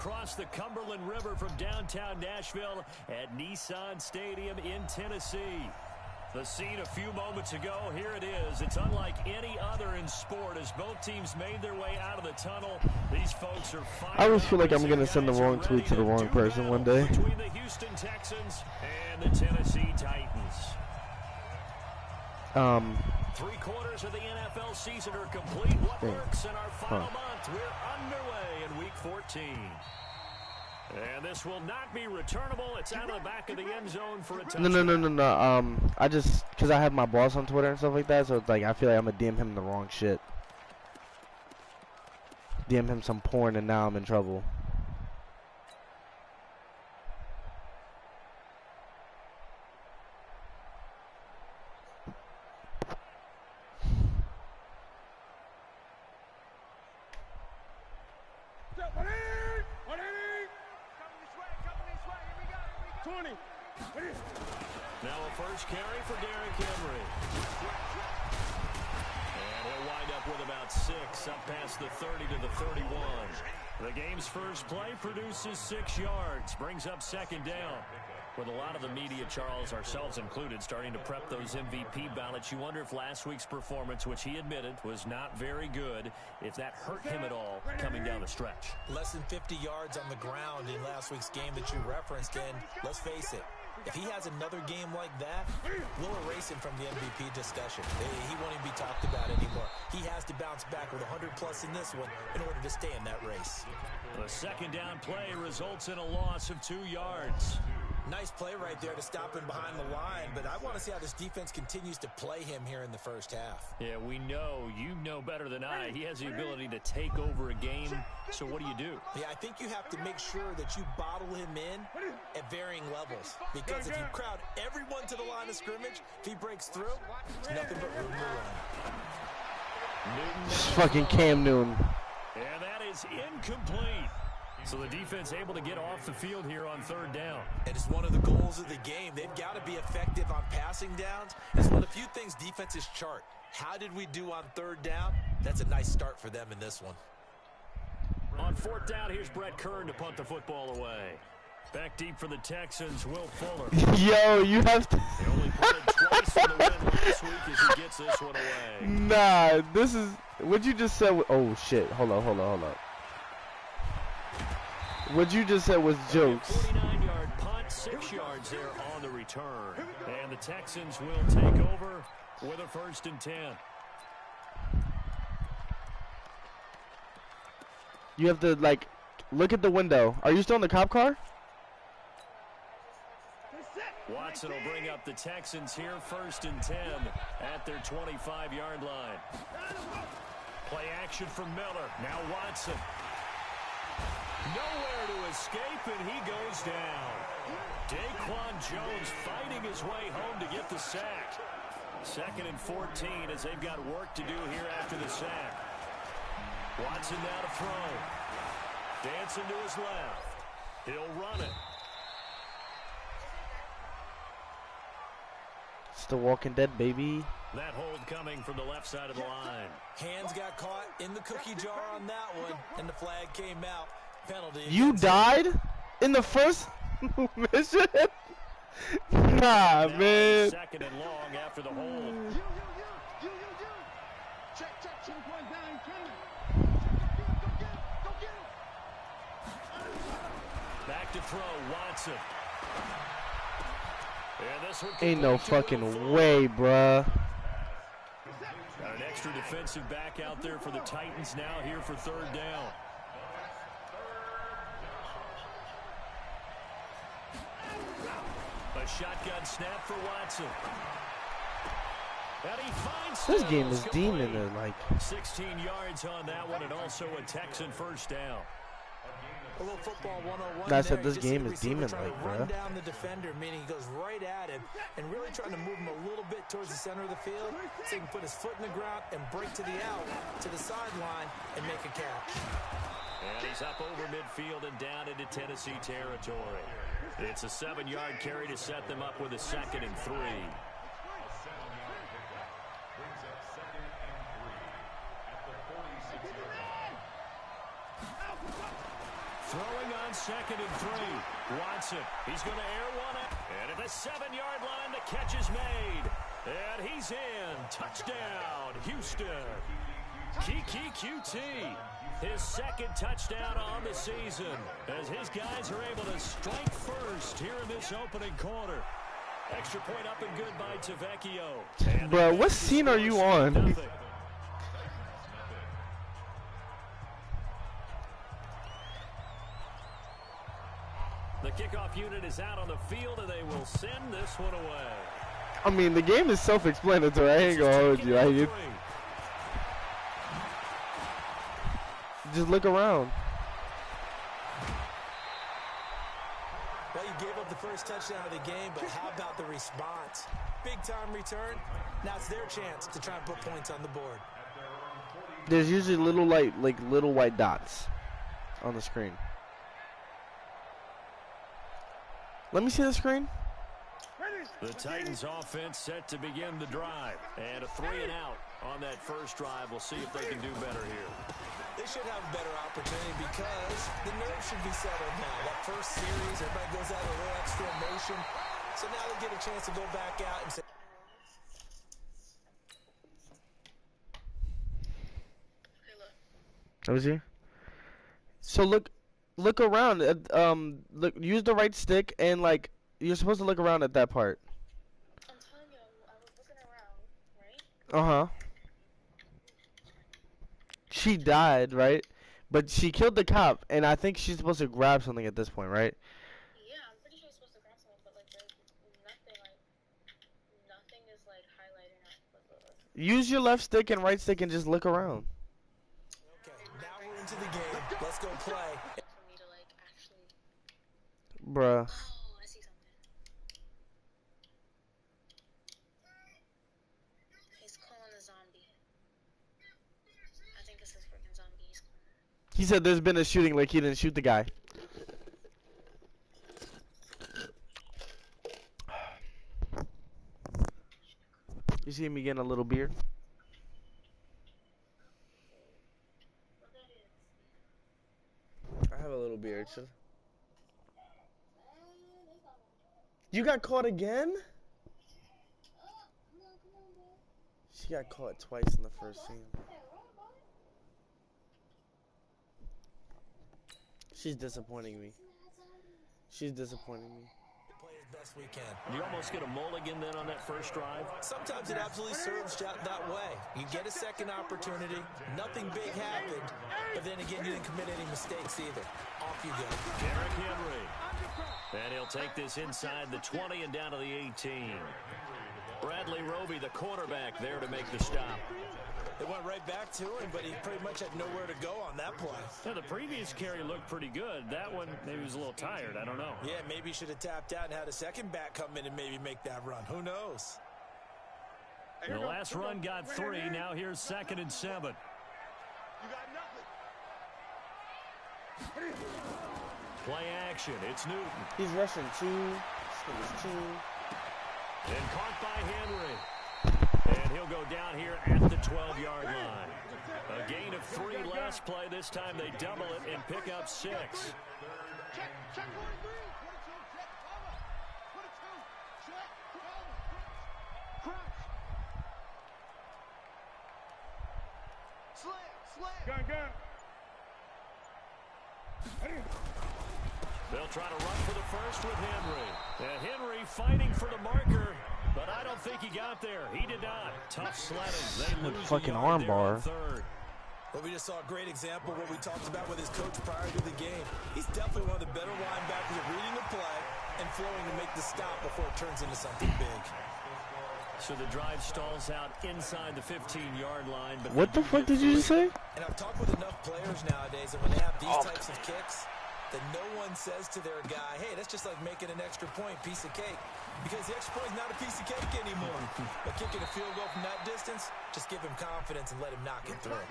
Across the Cumberland River from downtown Nashville at Nissan Stadium in Tennessee. The scene a few moments ago, here it is. It's unlike any other in sport as both teams made their way out of the tunnel. These folks are fighting. I always feel like I'm going to send the wrong tweet to the wrong person one day. Between the Houston Texans and the Tennessee Titans. 3/4 of the NFL season are complete. What works in our final month? We're underway in Week 14. And this will not be returnable. It's out of the back of the end zone for a touchdown. No. I just, because I have my boss on Twitter and stuff like that, so it's like I feel like I'm going to DM him the wrong shit. DM him some porn and now I'm in trouble. Now a first carry for Derrick Henry. And he'll wind up with about 6 up past the 30 to the 31. The game's first play produces 6 yards, brings up second down. With a lot of the media, Charles, ourselves included, starting to prep those MVP ballots, you wonder if last week's performance, which he admitted was not very good, if that hurt him at all coming down the stretch. Less than 50 yards on the ground in last week's game that you referenced, and let's face it, if he has another game like that, we'll erase him from the MVP discussion. He won't even be talked about anymore. He has to bounce back with 100+ in this one in order to stay in that race. The second down play results in a loss of 2 yards. Nice play right there to stop him behind the line, but I want to see how this defense continues to play him here in the first half. Yeah, we know, you know better than I, he has the ability to take over a game, so what do? Yeah, I think you have to make sure that you bottle him in at varying levels, because if you crowd everyone to the line of scrimmage, if he breaks through, it's nothing but room to run. It's fucking Cam Newton. And that is incomplete. So the defense able to get off the field here on third down. And it's one of the goals of the game. They've got to be effective on passing downs. It's one of the few things defenses chart. How did we do on third down? That's a nice start for them in this one. On fourth down, here's Brett Kern to punt the football away. Back deep for the Texans, Will Fuller. Yo, you have to... They only punted twice in the win last week as he gets this one away. Nah, this is... What you just said... Oh, shit. Hold up. What you just said was jokes. 49-yard punt, 6 yards there on the return. And the Texans will take over with a 1st and 10. You have to, like, look at the window. Are you still in the cop car? Watson will bring up the Texans here, 1st and 10 at their 25-yard line. Play action from Miller. Now Watson. Nowhere to escape, and he goes down. Daquan Jones fighting his way home to get the sack. 2nd and 14 as they've got work to do here after the sack. Watson now to throw. Dancing to his left. He'll run it. It's the Walking Dead, baby. That hold coming from the left side of the line. Hands got caught in the cookie jar on that one, and the flag came out. Penalty. You died in the first mission? Nah, man. 2nd and long after the hold. Back to throw, Watson. And this one ain't no fucking way, bruh. Got an extra defensive back out there for the Titans now here for 3rd down. A shotgun snap for Watson. And he finds this game is demon, like 16 yards on that one, and also a Texan 1st down. A little football 101. I said this game is demon-like, bro. Run down the defender, meaning he goes right at him and really trying to move him a little bit towards the center of the field so he can put his foot in the ground and break to the out, to the sideline, and make a catch. And he's up over midfield and down into Tennessee territory. It's a 7-yard carry to set them up with a 2nd and 3. Throwing on 2nd and 3. Watson, he's going to air one out. And at the 7-yard line, the catch is made. And he's in. Touchdown, Houston. Kiki QT, his 2nd touchdown on the season, as his guys are able to strike first here in this opening quarter. Extra point up and good by Tavecchio. Bro, what scene are you on? The kickoff unit is out on the field, and they will send this one away. I mean, the game is self-explanatory. I ain't gonna hold you. Just look around. Well, you gave up the first touchdown of the game, but how about the response? Big-time return. Now it's their chance to try and put points on the board. There's usually little little white dots on the screen. Let me see the screen. The Titans offense set to begin the drive. And a 3-and-out on that first drive. We'll see if they can do better here. They should have a better opportunity because the nerves should be settled now. That first series, everybody goes out a little extra emotion. So now they get a chance to go back out and say, Let me see. So look around. Look, use the right stick and you're supposed to look around at that part. I'm telling you, I was looking around, right? She died, right? But she killed the cop, and I think she's supposed to grab something at this point, right? Yeah, I'm pretty sure you're supposed to grab something, but there's nothing is highlighting up. Use your left stick and right stick and just look around. okay, now we're into the game. Let's go play. For me to actually. Bruh. Oh, I see something. He's calling a zombie. I think it's his freaking zombie he's calling. He said there's been a shooting, like he didn't shoot the guy. You see me getting a little beard? I have a little beard. You got caught again? She got caught twice in the first scene. She's disappointing me. She's disappointing me. Play as best we can. You almost get a mulligan then on that first drive. Sometimes it absolutely serves that way. You get a second opportunity. Nothing big happened. But then again, you didn't commit any mistakes either. Off you go. Derrick Henry. And he'll take this inside the 20 and down to the 18. Bradley Roby, the quarterback, there to make the stop. They went right back to him, but he pretty much had nowhere to go on that play. Now, the previous carry looked pretty good. That one, maybe he was a little tired. I don't know. Yeah, maybe he should have tapped out and had a second back come in and maybe make that run. Who knows? The last run got 3. Now here's 2nd and 7. You got nothing. Play action. It's Newton. He's rushing 2. And caught by Henry. And he'll go down here at the 12-yard line. A gain of 3 last play. This time they double it and pick up 6. Check 43. 22. Check cover. Crunch. Slam. Gun. They'll try to run for the first with Henry. And Henry fighting for the marker, but I don't think he got there. He did not. Tough sledding. They lose fucking the arm yard bar. there on 3rd. Well, we just saw a great example of what we talked about with his coach prior to the game. He's definitely one of the better linebackers at reading the play and flowing to make the stop before it turns into something big. So the drive stalls out inside the 15-yard line. But What the fuck did you just say? And I've talked with enough players nowadays that when they have these types of kicks, that no one says to their guy, hey, that's just like making an extra point, piece of cake. Because the extra point is not a piece of cake anymore. But kicking a field goal from that distance, just give him confidence and let him knock it through.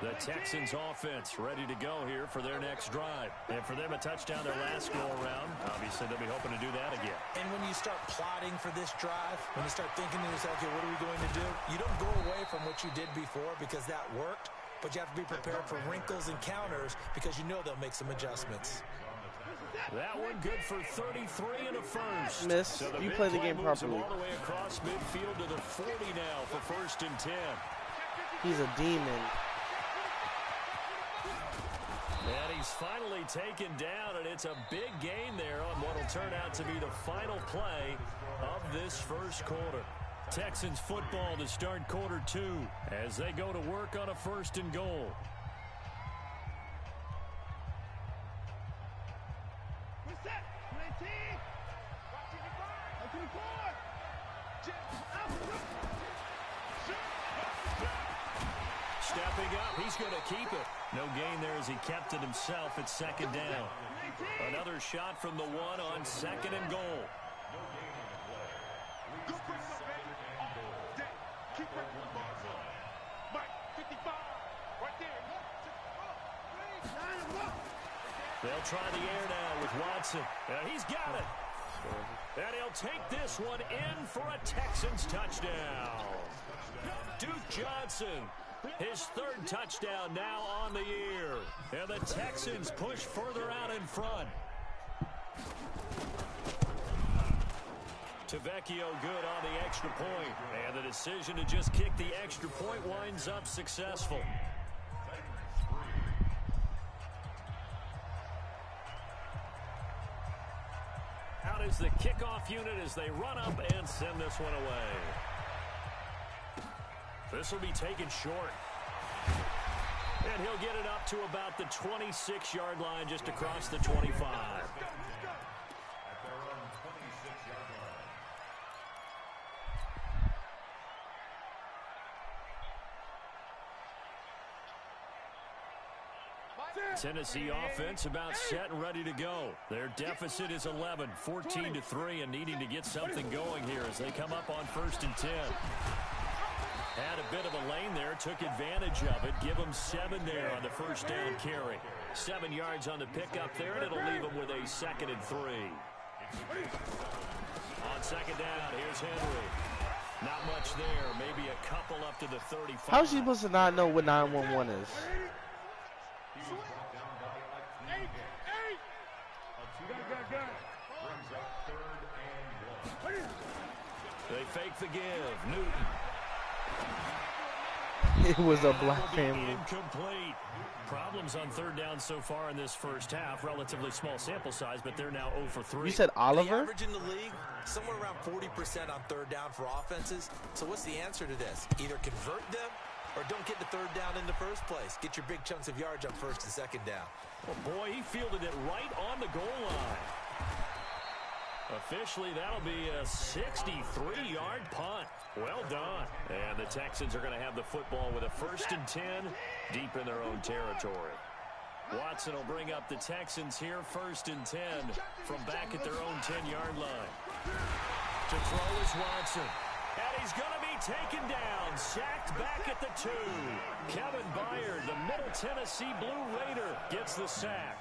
The Texans offense ready to go here for their next drive. And for them, a touchdown their last go-around. Obviously, they'll be hoping to do that again. And when you start plotting for this drive, when you start thinking to yourself, okay, what are we going to do? You don't go away from what you did before because that worked. but you have to be prepared for wrinkles and counters because you know they'll make some adjustments. That one good for 33 and a first. Miss, So you play the game properly. All the way across midfield to the 40 now for 1st and 10. He's a demon. And he's finally taken down, and it's a big gain there on what will turn out to be the final play of this first quarter. Texans football to start quarter 2 as they go to work on a 1st and goal. Stepping up, he's going to keep it. No gain there as he kept it himself at 2nd down. Another shot from the 1 on 2nd and goal. They'll try the air now with Watson. And he's got it. And he'll take this one in for a Texans touchdown. Duke Johnson, his 3rd touchdown now on the year. And the Texans push further out in front. Tavecchio good on the extra point. And the decision to just kick the extra point winds up successful. Out is the kickoff unit as they run up and send this one away. This will be taken short. And he'll get it up to about the 26-yard line just across the 25. Tennessee offense about set and ready to go. Their deficit is 11, 14-3, and needing to get something going here as they come up on 1st and 10. Had a bit of a lane there, took advantage of it. Give them 7 there on the 1st down carry. 7 yards on the pickup there, and it'll leave them with a 2nd and 3. On 2nd down, here's Henry. Not much there, maybe a couple up to the 35. How is he supposed to not know what 911 is? They fake the give. Newton. It was a black family. Incomplete. Problems on 3rd down so far in this first half. Relatively small sample size, but they're now 0 for 3. You said Oliver? The average in the league, somewhere around 40% on 3rd down for offenses. So what's the answer to this? Either convert them or don't get the 3rd down in the first place. Get your big chunks of yards on 1st and 2nd down. Well, boy, he fielded it right on the goal line. Officially, that'll be a 63-yard punt. Well done. And the Texans are going to have the football with a 1st and 10 deep in their own territory. Watson will bring up the Texans here, 1st and 10 from back at their own 10-yard line. To throw is Watson. And he's going to be taken down, sacked back at the 2. Kevin Byard, the Middle Tennessee Blue Raider, gets the sack.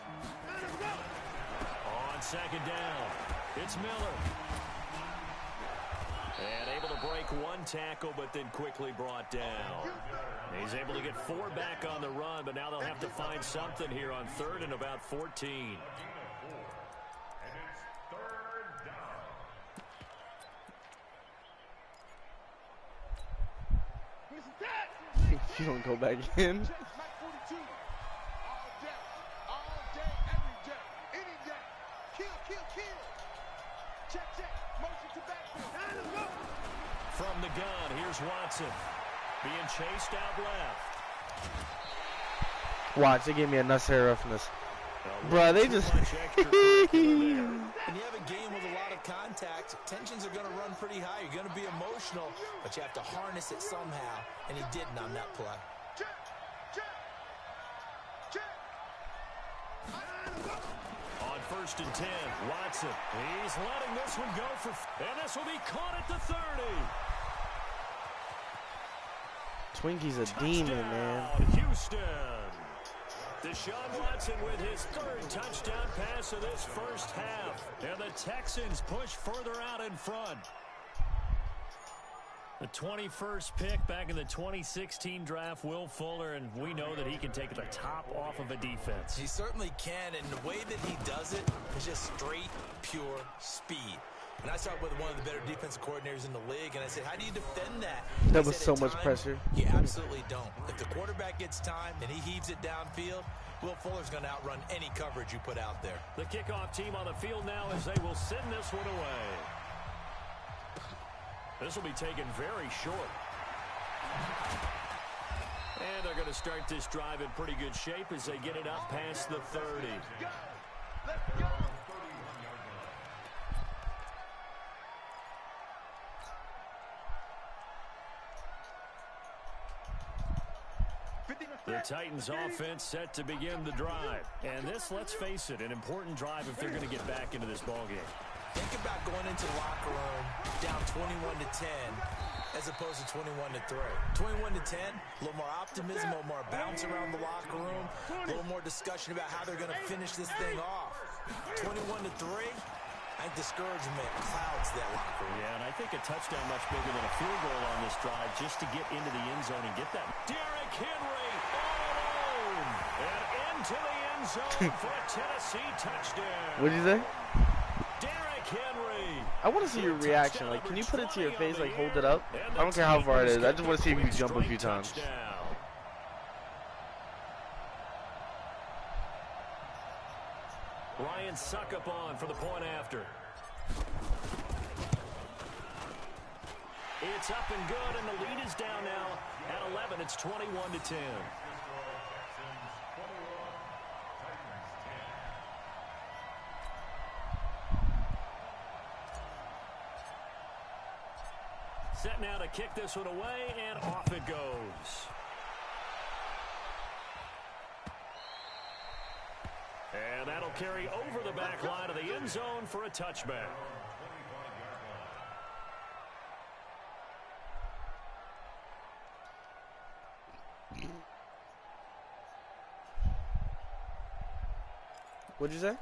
On 2nd down, it's Miller. And able to break 1 tackle, but then quickly brought down. He's able to get 4 back on the run, but now they'll have to find something here on 3rd and about 14. You don't go back in. From the gun, here's Watson. Being chased out left. Watch, they gave me a necessary roughness. Bruh, they just... When you have a game with a lot of contact, tensions are going to run pretty high. You're going to be emotional, but you have to harness it somehow, and he didn't on that play. On 1st and 10, Watson. He's letting this one go for... And this will be caught at the 30. Twinkie's a demon, man. Houston. Deshaun Watson with his 3rd touchdown pass of this first half. And the Texans push further out in front. The 21st pick back in the 2016 draft, Will Fuller, and we know that he can take the top off of a defense. He certainly can, and the way that he does it is just straight, pure speed. And I started with one of the better defensive coordinators in the league, and I said, how do you defend that? That was so much pressure. You absolutely don't. If the quarterback gets time and he heaves it downfield, Will Fuller's going to outrun any coverage you put out there. The kickoff team on the field now as they will send this one away. This will be taken very short. And they're going to start this drive in pretty good shape as they get it up past the 30. Let's go. The Titans offense set to begin the drive. And this, let's face it, an important drive if they're going to get back into this ballgame. Think about going into the locker room down 21-10 as opposed to 21-3. 21-10, a little more optimism, a little more bounce around the locker room, a little more discussion about how they're going to finish this thing off. 21-3, I think discouragement clouds that locker room. Yeah, and I think a touchdown much bigger than a field goal on this drive just to get into the end zone and get that. Derrick Henry all alone and into the end zone for a Tennessee touchdown. What'd you say? Henry. I want to see your reaction. Like, can you put it to your face, like, hold it up? I don't care how far it is. I just want to see if you can jump a few times. Ryan Succop for the point after. It's up and good, and the lead is down now at 11. It's 21-10. Set now to kick this one away, and off it goes. And that'll carry over the back line of the end zone for a touchback. What'd you say?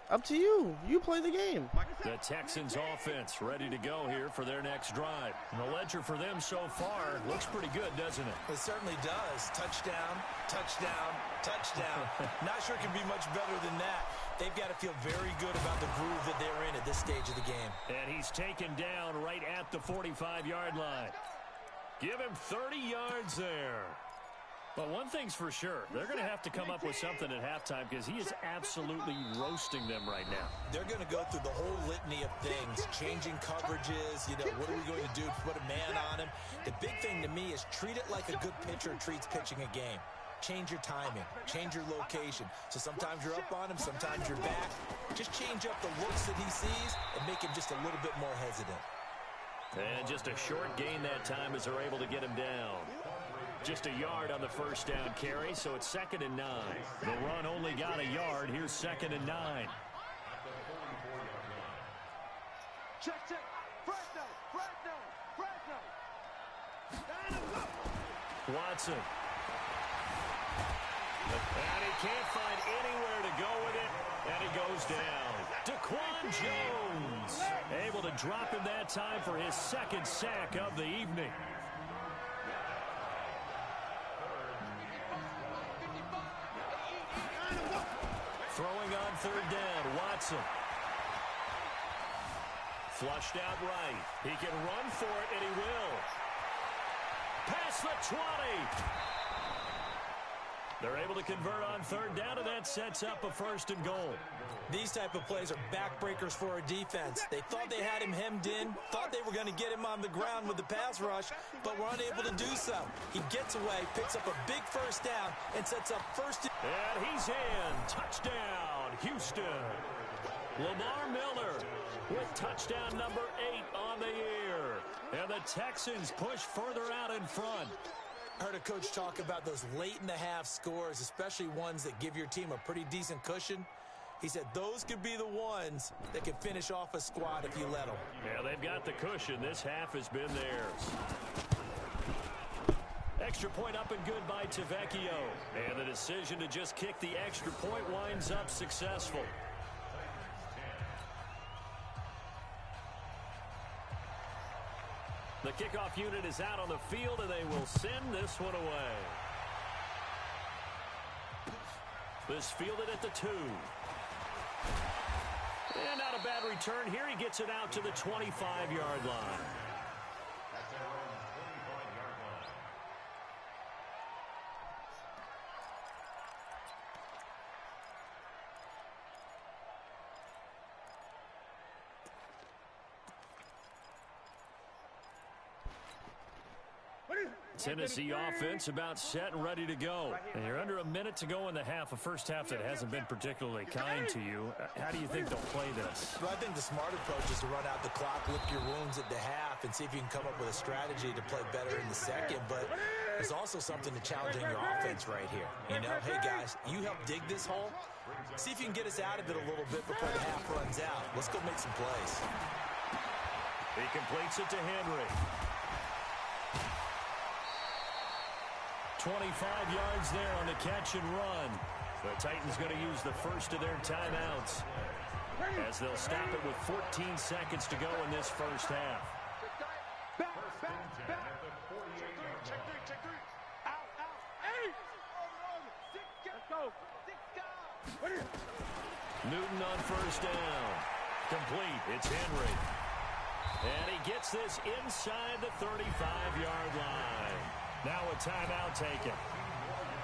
Up to you. You play the game. The Texans offense ready to go here for their next drive. And the ledger for them so far looks pretty good, doesn't it? It certainly does. Touchdown, touchdown, touchdown. Not sure it can be much better than that. They've got to feel very good about the groove that they're in at this stage of the game. And he's taken down right at the 45-yard line. Give him 30 yards there. But one thing's for sure, they're going to have to come up with something at halftime because he is absolutely roasting them right now. They're going to go through the whole litany of things, changing coverages, what are we going to do to put a man on him? The big thing to me is treat it like a good pitcher treats pitching a game. Change your timing, change your location. So sometimes you're up on him, sometimes you're back. Just change up the looks that he sees and make him just a little bit more hesitant. And just a short gain that time as they're able to get him down. Just a yard on the first down carry, so it's 2nd and 9. The run only got a yard. Here's 2nd and 9. Check. Fresno. Watson. And he can't find anywhere to go with it, and he goes down. Daquan Jones able to drop him that time for his 2nd sack of the evening. Throwing on 3rd down, Watson. Flushed out right. He can run for it, and he will. Past the 20. They're able to convert on 3rd down, and that sets up a 1st and goal. These type of plays are backbreakers for a defense. They thought they had him hemmed in, thought they were going to get him on the ground with the pass rush, but were unable to do so. He gets away, picks up a big 1st down, and sets up 1st. And he's in. Touchdown, Houston. Lamar Miller with touchdown number 8 on the year. And the Texans push further out in front. I heard a coach talk about those late-in-the-half scores, especially ones that give your team a pretty decent cushion. He said those could be the ones that can finish off a squad if you let them. Yeah, they've got the cushion. This half has been theirs. Extra point up and good by Tavecchio. And the decision to just kick the extra point winds up successful. The kickoff unit is out on the field, and they will send this one away. This fielded at the 2. And not a bad return here. He gets it out to the 25-yard line. Tennessee offense about set and ready to go. And you're under a minute to go in the half, a first half that hasn't been particularly kind to you. How do you think they'll play this? Well, I think the smart approach is to run out the clock, lick your wounds at the half, and see if you can come up with a strategy to play better in the second. But there's also something to challenging your offense right here. You know, hey, guys, you help dig this hole. See if you can get us out of it a little bit before the half runs out. Let's go make some plays. He completes it to Henry. 25 yards there on the catch and run. The Titans going to use the first of their timeouts as they'll stop it with 14 seconds to go in this first half. Back. Check three. Out. Hey! Let's go. Newton on first down. Complete. It's Henry. And he gets this inside the 35-yard line. Now a timeout taken.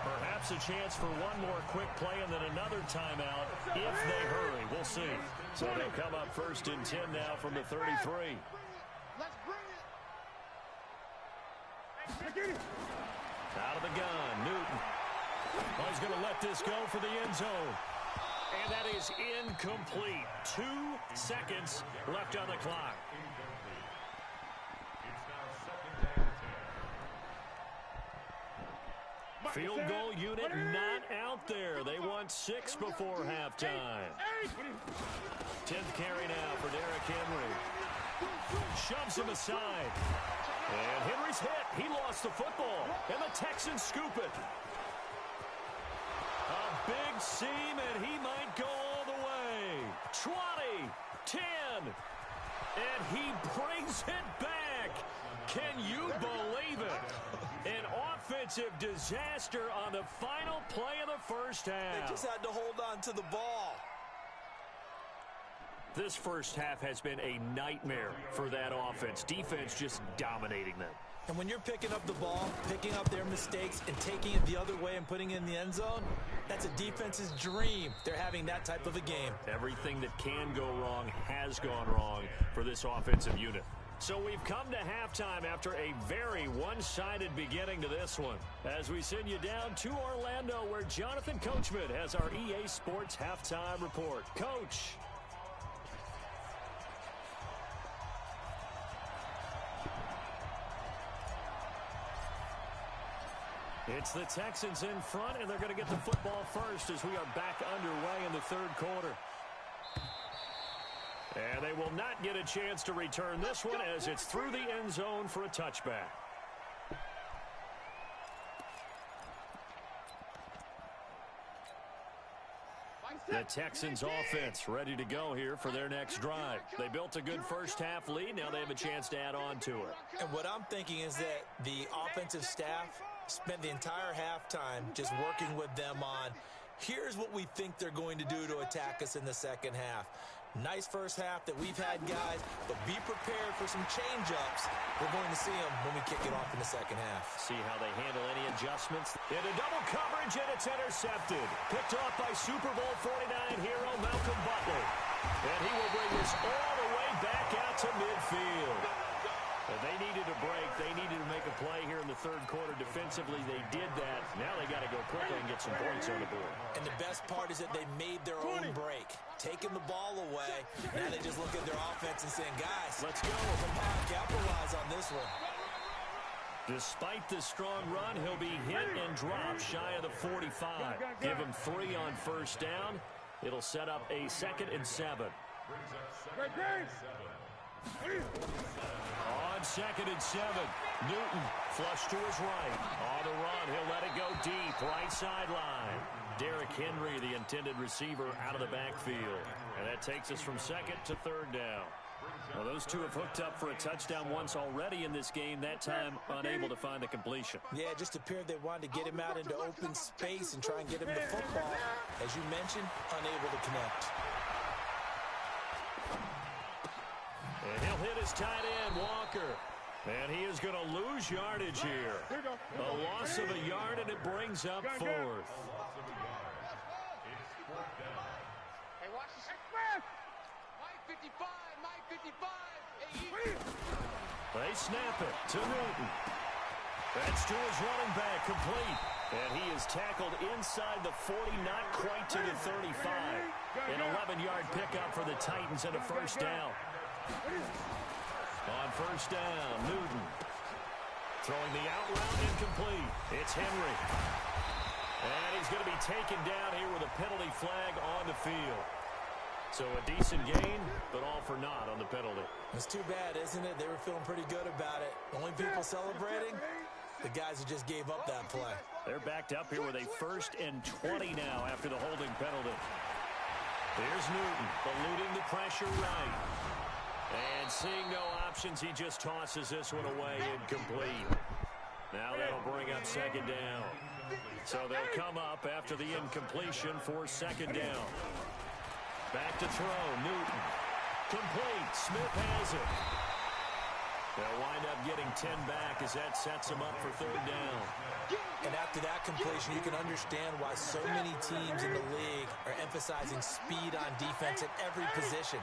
Perhaps a chance for one more quick play and then another timeout if they hurry. We'll see. So they'll come up first and 10 now from the 33. Let's bring it. Out of the gun, Newton. Oh, he's going to let this go for the end zone. And that is incomplete. 2 seconds left on the clock. Field goal unit not out there. They want 6 before halftime. 10th carry now for Derrick Henry. Shoves him aside. And Henry's hit. He lost the football. And the Texans scoop it. A big seam, and he might go all the way. 20, 10. And he brings it back. Can you believe it? An offensive disaster on the final play of the first half. They just had to hold on to the ball. This first half has been a nightmare for that offense. Defense just dominating them. And when you're picking up the ball, picking up their mistakes, and taking it the other way and putting it in the end zone, that's a defense's dream. They're having that type of a game. Everything that can go wrong has gone wrong for this offensive unit. So we've come to halftime after a very one-sided beginning to this one. As we send you down to Orlando, where Jonathan Coachman has our EA Sports halftime report. Coach. It's the Texans in front, and they're going to get the football first as we are back underway in the third quarter. And they will not get a chance to return this one as it's through the end zone for a touchback. The Texans offense ready to go here for their next drive. They built a good first half lead. Now they have a chance to add on to it. And what I'm thinking is that the offensive staff spent the entire halftime just working with them on, here's what we think they're going to do to attack us in the second half. Nice first half that we've had, guys, but be prepared for some change-ups. We're going to see them when we kick it off in the second half. See how they handle any adjustments. Into double coverage, and it's intercepted. Picked off by Super Bowl 49 hero Malcolm Butler. And he will bring this all the way back out to midfield. And they needed a break. They needed to make a play here in the third quarter. Defensively, they did that. Now they got to go quickly and get some points on the board. And the best part is that they made their own break. Taking the ball away. Now they just look at their offense and saying, guys, let's go. Come on, capitalize on this one. Despite the strong run, he'll be hit and dropped shy of the 45. Give him 3 on first down. It'll set up a 2nd and 7. On 2nd and 7, Newton flush to his right. On the run, he'll let it go deep, right sideline. Derrick Henry, the intended receiver, out of the backfield. And that takes us from 2nd to 3rd down. Well, those two have hooked up for a touchdown once already in this game, that time unable to find the completion. Yeah, it just appeared they wanted to get him out into open space and try and get him the football. As you mentioned, unable to connect. And he'll hit his tight end, Walker. And he is going to lose yardage here. A loss of a yard, and it brings up fourth. Hey, watch this. Mike 55, Mike 55. They snap it to Newton. That's to his running back, complete. And he is tackled inside the 40, not quite to the 35. An 11-yard pickup for the Titans and a first down. On first down, Newton. Throwing the out route, incomplete. It's Henry. And he's going to be taken down here with a penalty flag on the field. So a decent gain, but all for naught on the penalty. It's too bad, isn't it? They were feeling pretty good about it. The only people celebrating, the guys who just gave up that play. They're backed up here with a 1st and 20 now after the holding penalty. Here's Newton, eluding the pressure right. And seeing no options, he just tosses this one away, incomplete. Now that'll bring up second down. So they'll come up after the incompletion for second down. Back to throw, Newton. Complete, Smith has it. They'll wind up getting 10 back as that sets them up for third down. And after that completion, you can understand why so many teams in the league are emphasizing speed on defense at every position.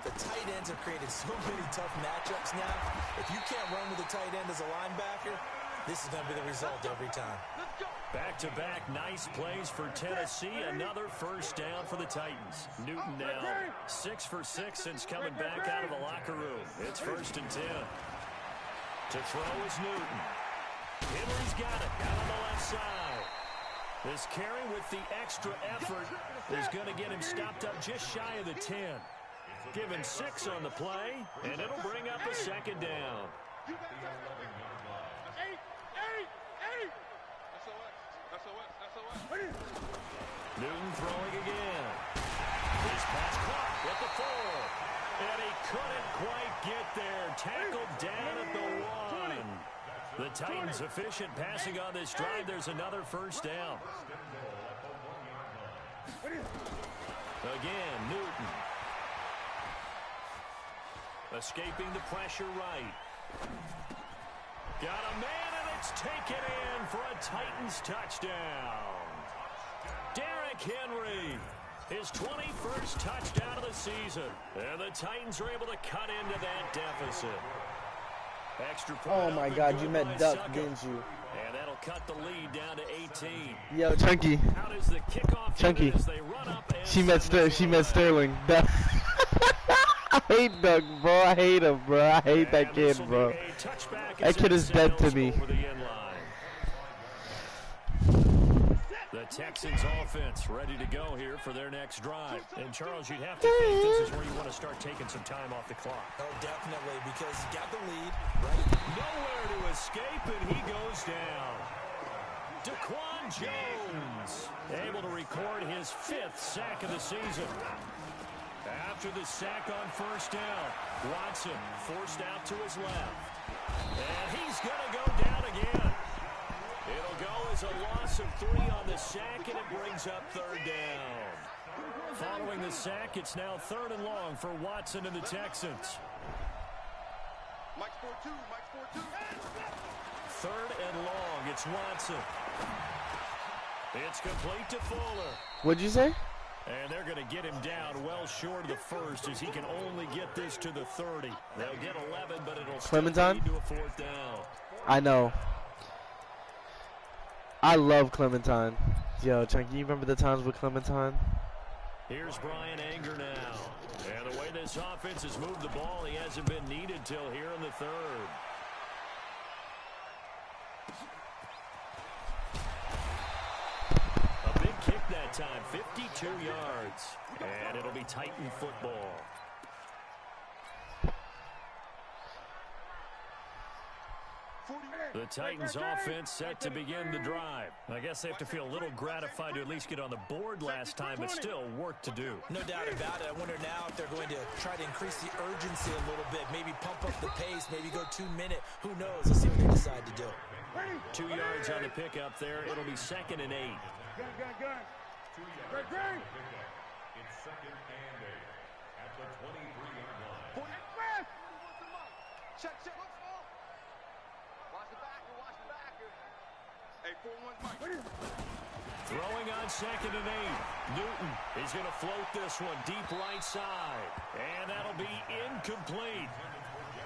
The tight ends have created so many tough matchups now. If you can't run with a tight end as a linebacker, this is going to be the result every time. Back-to-back nice plays for Tennessee. Another first down for the Titans. Newton now 6 for 6 since coming back out of the locker room. It's 1st and 10. To throw is Newton. Henry's got it out on the left side. This carry with the extra effort is going to get him stopped up just shy of the 10. Given 6 on the play, and it'll bring up a second down. Newton throwing again. His pass caught at the 4. And he couldn't quite get there. Tackled down at the 1. The Titans efficient passing on this drive. There's another first down. Again, Newton. Escaping the pressure right. Got a man, and it's taken in for a Titans touchdown. Derrick Henry, his 21st touchdown of the season. And the Titans are able to cut into that deficit. Extra point. Oh my God, you meant duck, didn't you? And that'll cut the lead down to 18. Yo, Chunky. How does the kickoff Chunky. as they run up and She meant Sterling. Duck. I hate Duck, bro. I hate him, bro. I hate that kid, bro. That kid is dead to me. The Texans offense ready to go here for their next drive. And Charles, you'd have to think this is where you want to start taking some time off the clock. Oh, definitely, because you got the lead, right? Nowhere to escape, and he goes down. Daquan Jones able to record his 5th sack of the season. After the sack on first down, Watson forced out to his left. And he's going to go down again. It'll go as a loss of 3 on the sack, and it brings up third down. Following the sack, it's now 3rd and long for Watson and the Texans. Mike's 4-2, Mike's 4-2. 3rd and long, it's Watson. It's complete to Fuller. What'd you say? And they're going to get him down well short of the 1st as he can only get this to the 30. They'll get 11, but it'll still lead to a 4th down. I know. I love Clementine. Yo, Chunky, you remember the times with Clementine? Here's Brian Anger now. And the way this offense has moved the ball, he hasn't been needed till here in the 3rd. A big kick that time, 52 yards. And it'll be Titan football. The The Titans offense set to begin the drive. I guess they have to feel a little gratified to at least get on the board last time, but still work to do. No doubt about it. I wonder now if they're going to try to increase the urgency a little bit, maybe pump up the pace, maybe go 2-minute. Who knows? Let's see what they decide to do. 2 yards on the pickup there. It'll be 2nd and 8. Gun. 2 yards. It's 2nd and 8 at the 23-yard line. Check. Watch the backer. Hey, 4-1, Mike. Throwing on 2nd and 8. Newton is going to float this one deep right side. And that'll be incomplete.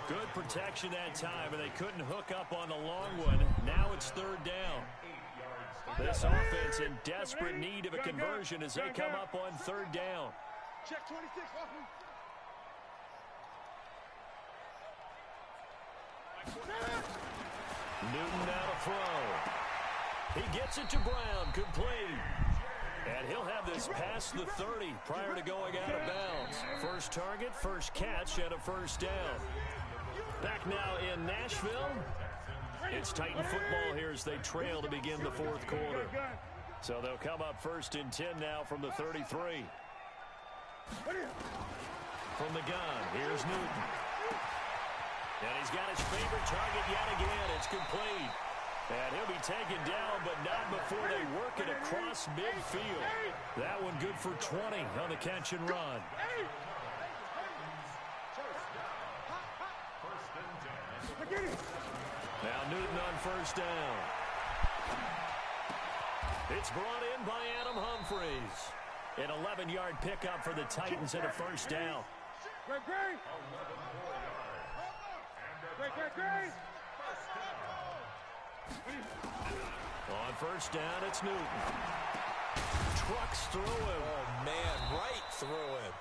Good protection that time, and they couldn't hook up on the long one. Now it's 3rd down. This offense in desperate need of a conversion as they come up on 3rd down. Check 26. Newton now to throw. He gets it to Brown, complete. And he'll have this past the 30 prior to going out of bounds. First target, first catch, and a 1st down. Back now in Nashville. It's Titan football here as they trail to begin the 4th quarter. So they'll come up 1st and 10 now from the 33. From the gun, here's Newton. And he's got his favorite target yet again. It's complete. And he'll be taken down, but not before they work it across midfield. That one good for 20 on the catch and run. Now Newton on 1st down. It's brought in by Adam Humphries. An 11-yard pickup for the Titans and a 1st down. On 1st down, it's Newton. Trucks through him. Oh, man, right through him.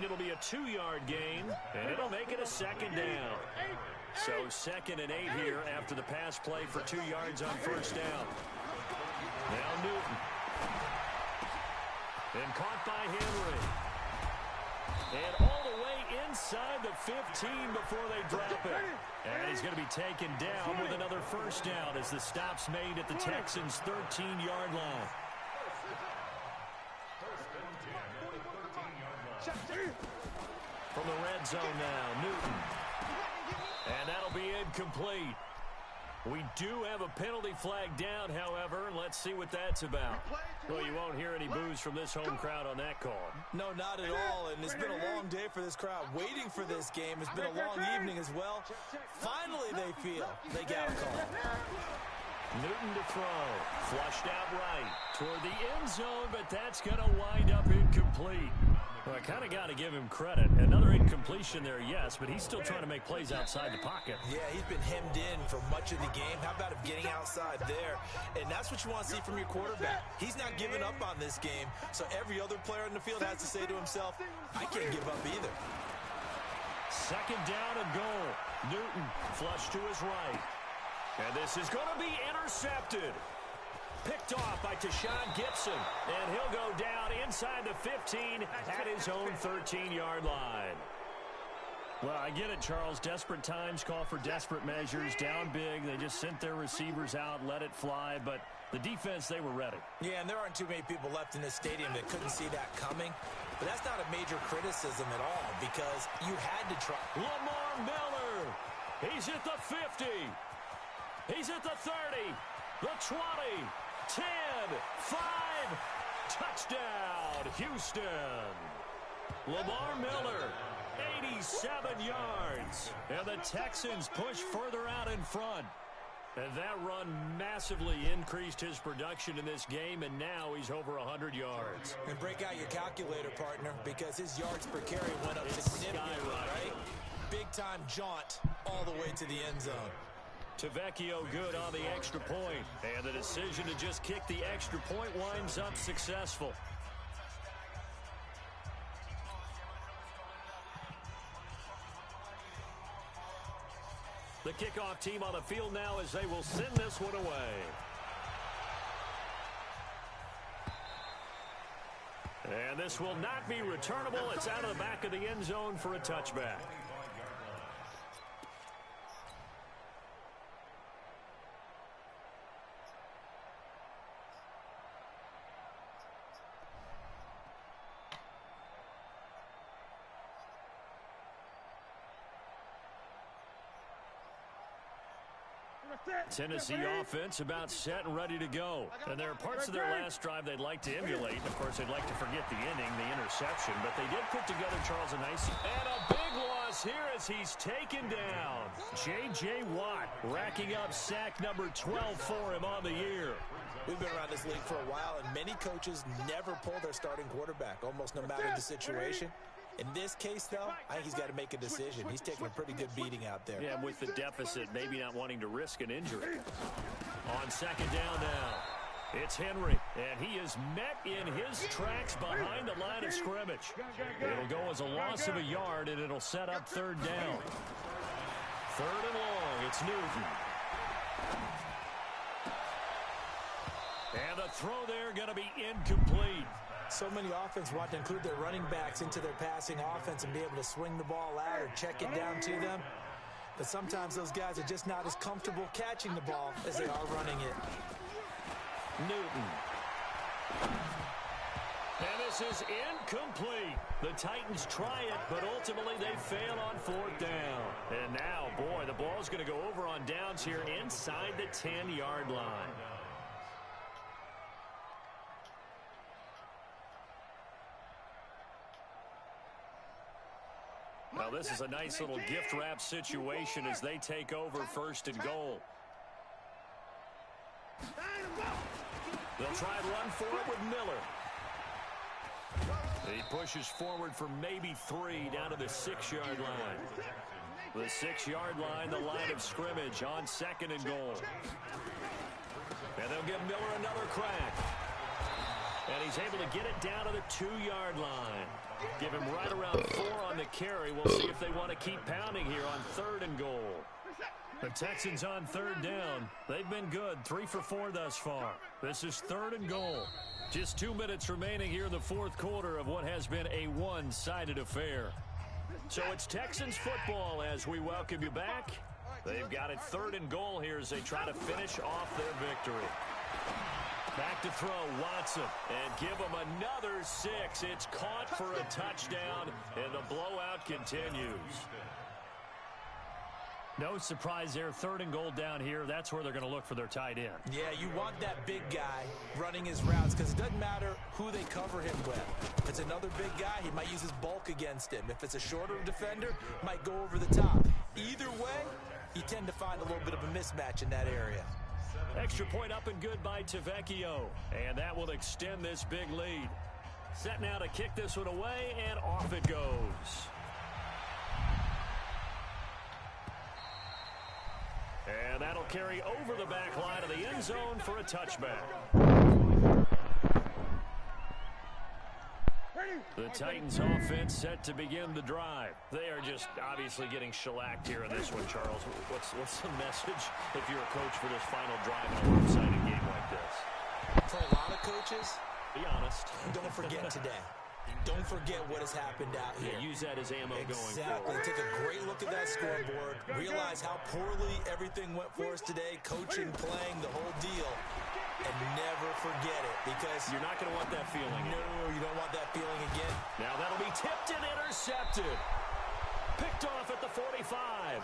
It'll be a 2-yard gain, and it'll make it a 2nd down. So 2nd and 8 here after the pass play for 2 yards on 1st down. Now Newton. And caught by Henry. And all the way inside the 15 before they drop it. And he's going to be taken down with another 1st down as the stop's made at the Texans' 13-yard line. From the red zone now, Newton. And that'll be incomplete. We do have a penalty flag down, however, and let's see what that's about. Well, you won't hear any boos from this home crowd on that call. No, not at all, and it's been a long day for this crowd. Waiting for this game. It's been a long evening as well. Finally, they feel they got a call. Newton to throw. Flushed out right toward the end zone, but that's going to wind up incomplete. Well, I kind of got to give him credit. Another incompletion there, yes, but he's still trying to make plays outside the pocket. Yeah, he's been hemmed in for much of the game. How about him getting outside there? And that's what you want to see from your quarterback. He's not giving up on this game, so every other player in the field has to say to himself, I can't give up either. 2nd down and goal. Newton flush to his right. And this is going to be intercepted. Picked off by Tashawn Gibson. And he'll go down inside the 15 at his own 13-yard line. Well, I get it, Charles. Desperate times call for desperate measures. Down big. They just sent their receivers out, let it fly. But the defense, they were ready. Yeah, and there aren't too many people left in this stadium that couldn't see that coming. But that's not a major criticism at all because you had to try. Lamar Miller. He's at the 50. He's at the 30. The 20. 10, 5, touchdown, Houston. Lamar Miller, 87 yards. And the Texans push further out in front. And that run massively increased his production in this game, and now he's over 100 yards. And break out your calculator, partner, because his yards per carry went up significantly, right? Big-time jaunt all the way to the end zone. Tavecchio good on the extra point, and the decision to just kick the extra point winds up successful. The kickoff team on the field now as they will send this one away. And this will not be returnable. It's out of the back of the end zone for a touchback. Tennessee offense about set and ready to go. And there are parts of their last drive they'd like to emulate. Of course, they'd like to forget the inning, the interception. But they did put together, Charles, a nice... And a big loss here as he's taken down. J.J. Watt racking up sack number 12 for him on the year. We've been around this league for a while, and many coaches never pull their starting quarterback, almost no matter the situation. In this case, though, I think he's got to make a decision. He's taking a pretty good beating out there. Yeah, with the deficit, maybe not wanting to risk an injury. On second down now, it's Henry, and he is met in his tracks behind the line of scrimmage. It'll go as a loss of a yard, and it'll set up third down. Third and long, it's Newton. And the throw there going to be incomplete. So many offense want to include their running backs into their passing offense and be able to swing the ball out or check it down to them. But sometimes those guys are just not as comfortable catching the ball as they are running it. Newton. And this is incomplete. The Titans try it, but ultimately they fail on fourth down. And now, boy, the ball's going to go over on downs here inside the 10-yard line. Now this is a nice little gift wrap situation as they take over first and goal. They'll try and run for it with Miller. He pushes forward for maybe 3 down to the 6-yard line. The 6-yard line, the line of scrimmage on second and goal. And they'll give Miller another crack. And he's able to get it down to the 2-yard line. Give him right around 4 on the carry. We'll see if they want to keep pounding here on third and goal. The Texans on third down. They've been good, 3 for 4 thus far. This is third and goal. Just 2 minutes remaining here in the fourth quarter of what has been a one-sided affair. So it's Texans football as we welcome you back. They've got it third and goal here as they try to finish off their victory. Back to throw, Watson, and give him another 6. It's caught for a touchdown, and the blowout continues. No surprise there, third and goal down here. That's where they're going to look for their tight end. Yeah, you want that big guy running his routes because it doesn't matter who they cover him with. If it's another big guy, he might use his bulk against him. If it's a shorter defender, might go over the top. Either way, you tend to find a little bit of a mismatch in that area. Extra point up and good by Tavecchio, and that will extend this big lead. Set now to kick this one away, and off it goes. And that'll carry over the back line of the end zone for a touchback. The Titans offense set to begin the drive. They are just obviously getting shellacked here in this one, Charles. What's the message if you're a coach for this final drive in a lopsided game like this? For a lot of coaches, be honest. Don't forget today. Don't forget what has happened out here. Yeah, use that as ammo going Exactly. forward. Take a great look at that scoreboard. Realize how poorly everything went for us today. Coaching, playing, the whole deal. And never forget it because you're not going to want that feeling. No, you don't want that feeling again. Now that'll be tipped and intercepted. Picked off at the 45.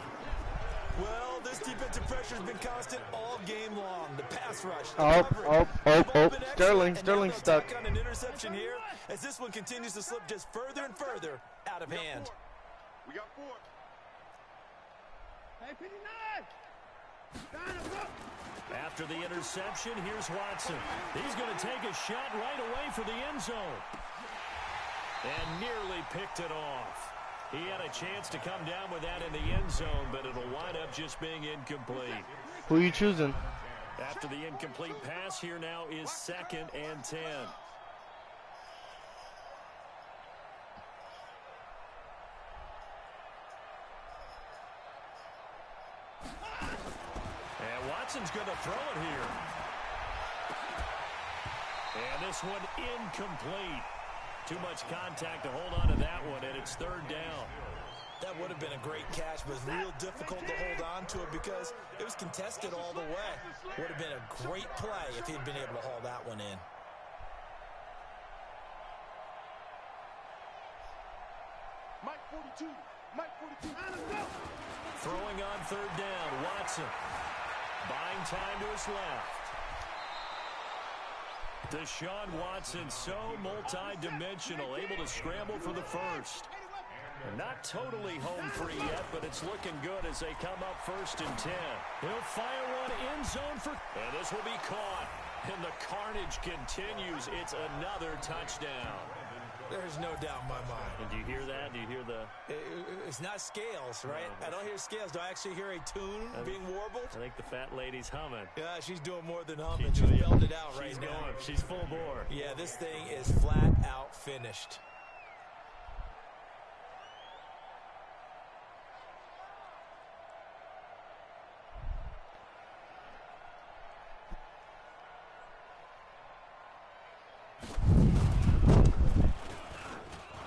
Well, this defensive pressure has been constant all game long. The pass rush. Sterling stuck. On an interception here as this one continues to slip just further and further out of hand. We got 4. Hey, 59. After the interception, here's Watson. He's going to take a shot right away for the end zone. And nearly picked it off. He had a chance to come down with that in the end zone, but it'll wind up just being incomplete. Who are you choosing? After the incomplete pass, here now is 2nd and 10. And Watson's going to throw it here. And this one incomplete. Too much contact to hold on to that one, and it's third down. That would have been a great catch, but it was real difficult to hold on to it because it was contested all the way. Would have been a great play if he'd been able to haul that one in. Mike 42. Throwing on third down, Watson. Buying time to his left. Deshaun Watson, so multi-dimensional, able to scramble for the first. And not totally home free yet, but it's looking good as they come up 1st and 10. He'll fire one end zone for, and this will be caught. And the carnage continues. It's another touchdown. There's no doubt in my mind. And do you hear that? Do you hear the... It's not scales, right? I don't hear scales. Do I actually hear a tune being warbled? I think the fat lady's humming. Yeah, she's doing more than humming. She's belted it out right now. She's full bore. Yeah, this thing is flat out finished.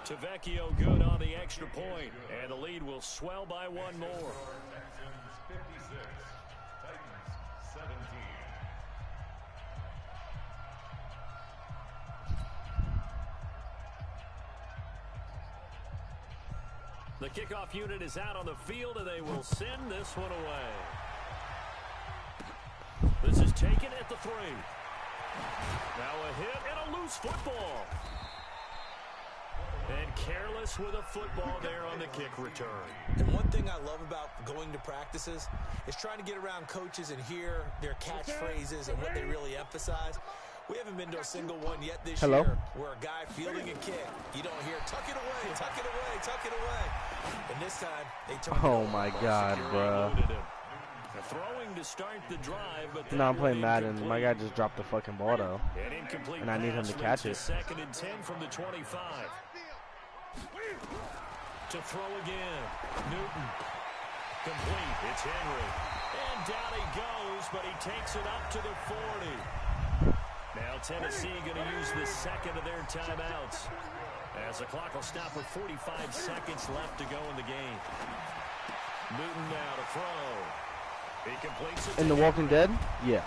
Tavecchio good on the extra point, and the lead will swell by one more. Texans 56, Titans 17. The kickoff unit is out on the field, and they will send this one away. This is taken at the 3. Now a hit and a loose football. And careless with a football there on the kick return. And one thing I love about going to practices is trying to get around coaches and hear their catchphrases and what they really emphasize. We haven't been to a single one yet this year where a guy fielding a kick, you don't hear, tuck it away, tuck it away, tuck it away. And this time, they turn it over. My God, bro. Throwing to start the drive, but no, I'm playing Madden. My guy just dropped the fucking ball, though. And I need him to catch it. 2nd and 10 from the 25. To throw again. Newton. Complete. It's Henry. And down he goes, but he takes it up to the 40. Now Tennessee going to use the second of their timeouts, as the clock will stop with 45 seconds left to go in the game. Newton now to throw. He completes it. In The Walking Dead? Yeah.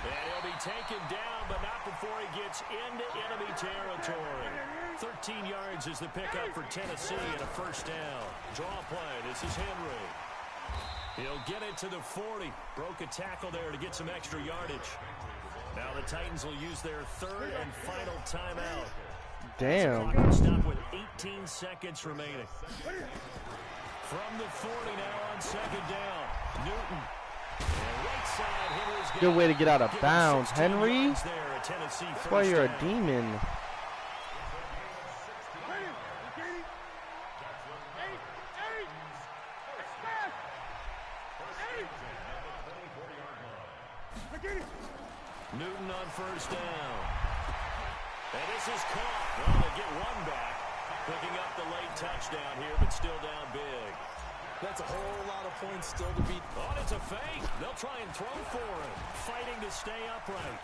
And he'll be taken down, but not before he gets into enemy territory. 13 yards is the pickup for Tennessee and a first down. Draw play. This is Henry. He'll get it to the 40. Broke a tackle there to get some extra yardage. Now the Titans will use their 3rd and final timeout. Damn. The clock will stop with 18 seconds remaining. From the 40 now on 2nd down. Newton. And right side, Henry's good way to get out of bounds, Henry. That's why you're a demon. Newton on first down. And this is caught. Well, they get one back. Picking up the late touchdown here, but still down big. That's a whole lot of points still to beat. Oh, it's a fake. They'll try and throw for it. Fighting to stay upright.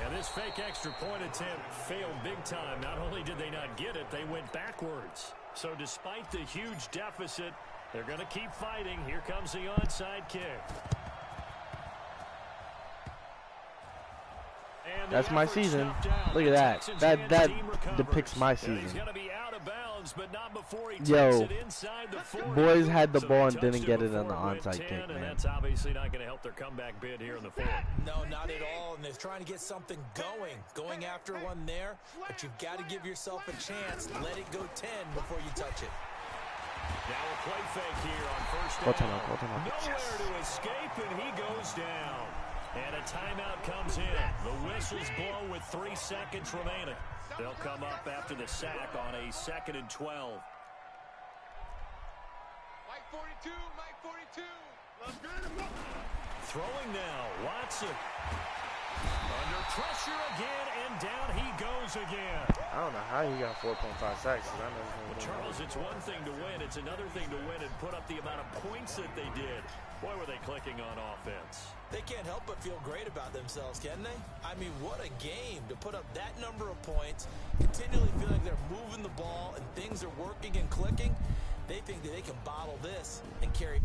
And this fake extra point attempt failed big time. Not only did they not get it, they went backwards. So despite the huge deficit, they're going to keep fighting. Here comes the onside kick. That's my season. Look at that. That depicts my season. Yo, boys had the ball and didn't get it on the onside kick, man. That's obviously not going to help their comeback bid here in the 4th. No, not at all. And they're trying to get something going after one there. But you've got to give yourself a chance. Let it go 10 before you touch it. Now a play fake here on first down. Nowhere to escape, and he goes down. And a timeout comes in. The whistles blow with 3 seconds remaining. They'll come up after the sack on a 2nd and 12. Mike 42, Mike 42. Let's get him. Throwing now, Watson. Under pressure again, and down he goes again. I don't know how he got 4.5 sacks. Well, Charles, it's one thing to win. It's another thing to win and put up the amount of points that they did. Boy, were they clicking on offense. They can't help but feel great about themselves, can they? I mean, what a game to put up that number of points, continually feel like they're moving the ball and things are working and clicking. They think that they can bottle this and carry